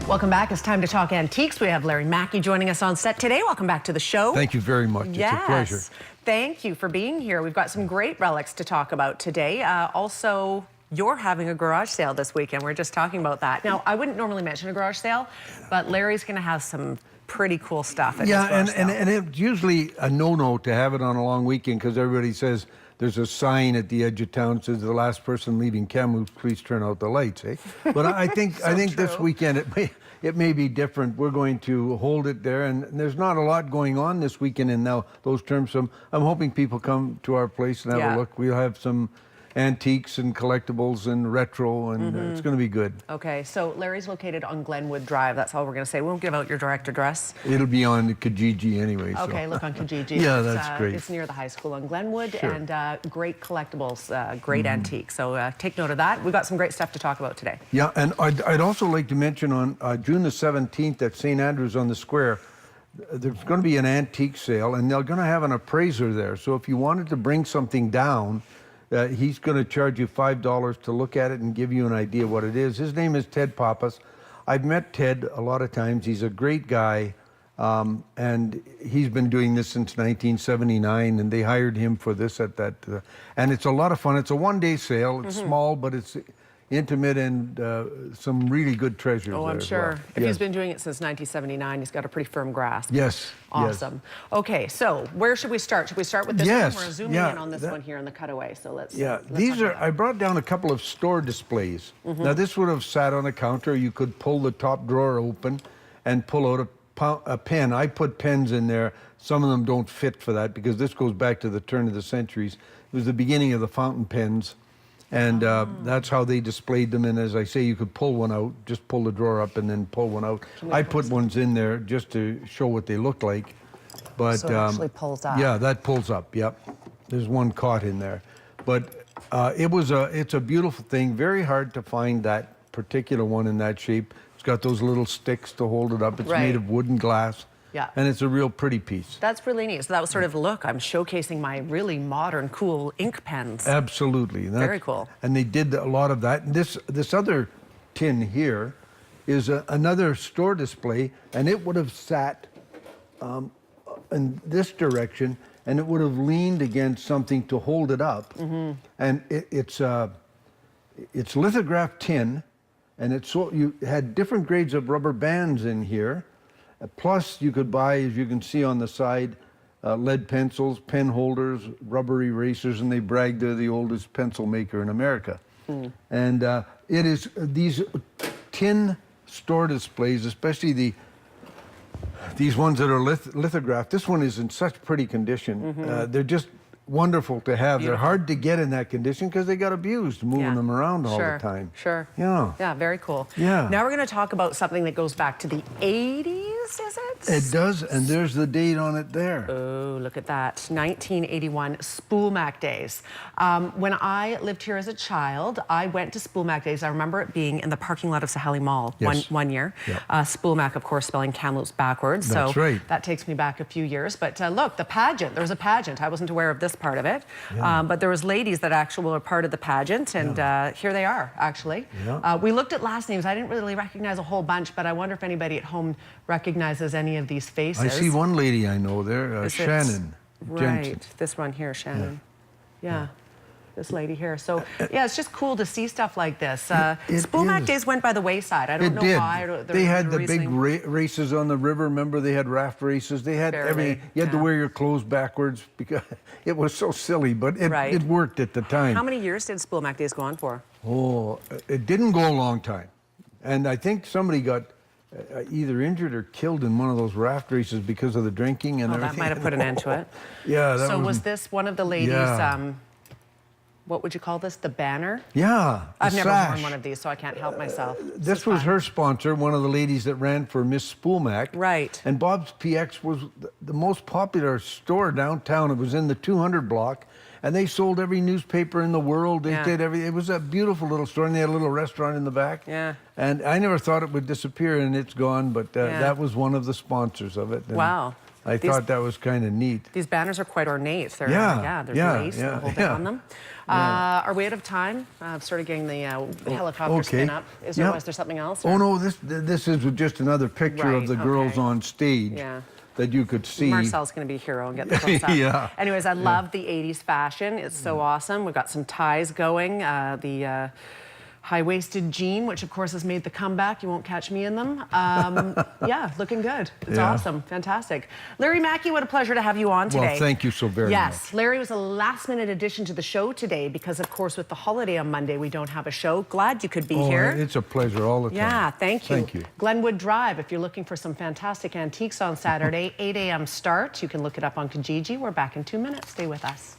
Welcome back. It's time to talk antiques. We have Larry Maki joining us on set today. Welcome back to the show. Thank you very much. Yes. It's a pleasure. Thank you for being here. We've got some great relics to talk about today. Also, you're having a garage sale this weekend. We're just talking about that. Now, I wouldn't normally mention a garage sale, but Larry's going to have some pretty cool stuff at his garage sale. and it's usually a no-no to have it on a long weekend because everybody says there's a sign at the edge of town that says the last person leaving Kamloops, please turn out the lights, eh? But I think I think this weekend it may be different. We're going to hold it there, and there's not a lot going on this weekend in those terms. So I'm hoping people come to our place and have a look. We'll have some antiques and collectibles and retro, and it's going to be good. Okay, so Larry's located on Glenwood Drive. That's all we're going to say. We won't give out your direct address. It'll be on Kijiji anyway. Okay, so. look on Kijiji. Yeah, that's great. It's near the high school on Glenwood, Sure. and great collectibles, great antiques. So take note of that. We've got some great stuff to talk about today. Yeah, and I'd also like to mention on June the 17th at St. Andrews on the Square, there's going to be an antique sale, and they're going to have an appraiser there. So if you wanted to bring something down, he's going to charge you $5 to look at it and give you an idea what it is. His name is Ted Pappas. I've met Ted a lot of times. He's a great guy, and he's been doing this since 1979, and they hired him for this at that. And it's a lot of fun. It's a one-day sale. It's small, but it's intimate and some really good treasures. Oh, I'm sure. Well. If he's been doing it since 1979, he's got a pretty firm grasp. Yes. Awesome. Yes. Okay, so where should we start? Should we start with this one? We're zooming in on this one here in the cutaway. So let's. Yeah, let's I brought down a couple of store displays. Now this would have sat on a counter. You could pull the top drawer open and pull out a pen. I put pens in there. Some of them don't fit for that because this goes back to the turn of the centuries. It was the beginning of the fountain pens. And that's how they displayed them. And as I say, you could pull one out, just pull the drawer up and then pull one out. I put ones in there just to show what they look like. But so it actually pulls up. Yeah, that pulls up, yep. There's one caught in there. But it's a beautiful thing. Very hard to find that particular one in that shape. It's got those little sticks to hold it up. It's made of wood and glass. Yeah. And it's a real pretty piece. That's really neat. So that was sort of, look, I'm showcasing my really modern, cool ink pens. Absolutely. Very cool. And they did a lot of that. And this other tin here is another store display, and it would have sat in this direction, and it would have leaned against something to hold it up. And it's lithographed tin, and you had different grades of rubber bands in here. Plus, you could buy, as you can see on the side, lead pencils, pen holders, rubber erasers, and they bragged they're the oldest pencil maker in America. And it is these tin store displays, especially these ones that are lithographed. This one is in such pretty condition. They're just wonderful to have. Beautiful. They're hard to get in that condition because they got abused moving them around all the time. Sure. Yeah. Yeah, very cool. Yeah. Now we're going to talk about something that goes back to the 80s, is it? It does, and there's the date on it there. Oh, look at that. 1981 Spoolmac days. When I lived here as a child, I went to Spoolmac days. I remember it being in the parking lot of Saheli Mall one year. Yep. Spoolmac, of course, spelling Kamloops backwards. That's right. That takes me back a few years. But look, the pageant. There was a pageant. I wasn't aware of this part of it. But there was ladies that actually were part of the pageant, and here they are, actually. We looked at last names. I didn't really recognize a whole bunch, but I wonder if anybody at home recognizes any of these faces. I see one lady I know there, Shannon Right, Jensen. this one here, Shannon. Yeah. This lady here. So, yeah, it's just cool to see stuff like this. Spoolmac days went by the wayside. I don't know why. They had the big races on the river. Remember, they had raft races. They had everything. You had to wear your clothes backwards because it was so silly, but it worked at the time. How many years did Spoolmac days go on for? Oh, it didn't go a long time. And I think somebody got either injured or killed in one of those raft races because of the drinking and everything. That might have put an end to it. Yeah. So was this one of the ladies' what would you call this? The banner? Yeah. I've never worn one of these, so I can't help myself. This was her sponsor, one of the ladies that ran for Miss Spoolmac. Right. And Bob's PX was the most popular store downtown. It was in the 200 block, and they sold every newspaper in the world. They did everything. It was a beautiful little store, and they had a little restaurant in the back. Yeah. And I never thought it would disappear, and it's gone, but that was one of the sponsors of it. And wow. I thought that was kind of neat. These banners are quite ornate. They're, there's lace and a whole bit on them. Are we out of time? I've started getting the helicopter spin up. Was there something else? Or? Oh no, this is just another picture of the girls on stage that you could see. Marcel's going to be a hero and get the close up. Anyways, I love the 80s fashion. It's so awesome. We've got some ties going. The high-waisted jean, which of course has made the comeback. You won't catch me in them. Yeah, looking good. It's awesome. Fantastic. Larry Maki, what a pleasure to have you on today. Well, thank you so very much. Yes, Larry was a last-minute addition to the show today because, of course, with the holiday on Monday, we don't have a show. Glad you could be here. It's a pleasure all the time. Yeah, thank you. Thank you. Glenwood Drive, if you're looking for some fantastic antiques on Saturday, 8 a.m. start. You can look it up on Kijiji. We're back in 2 minutes. Stay with us.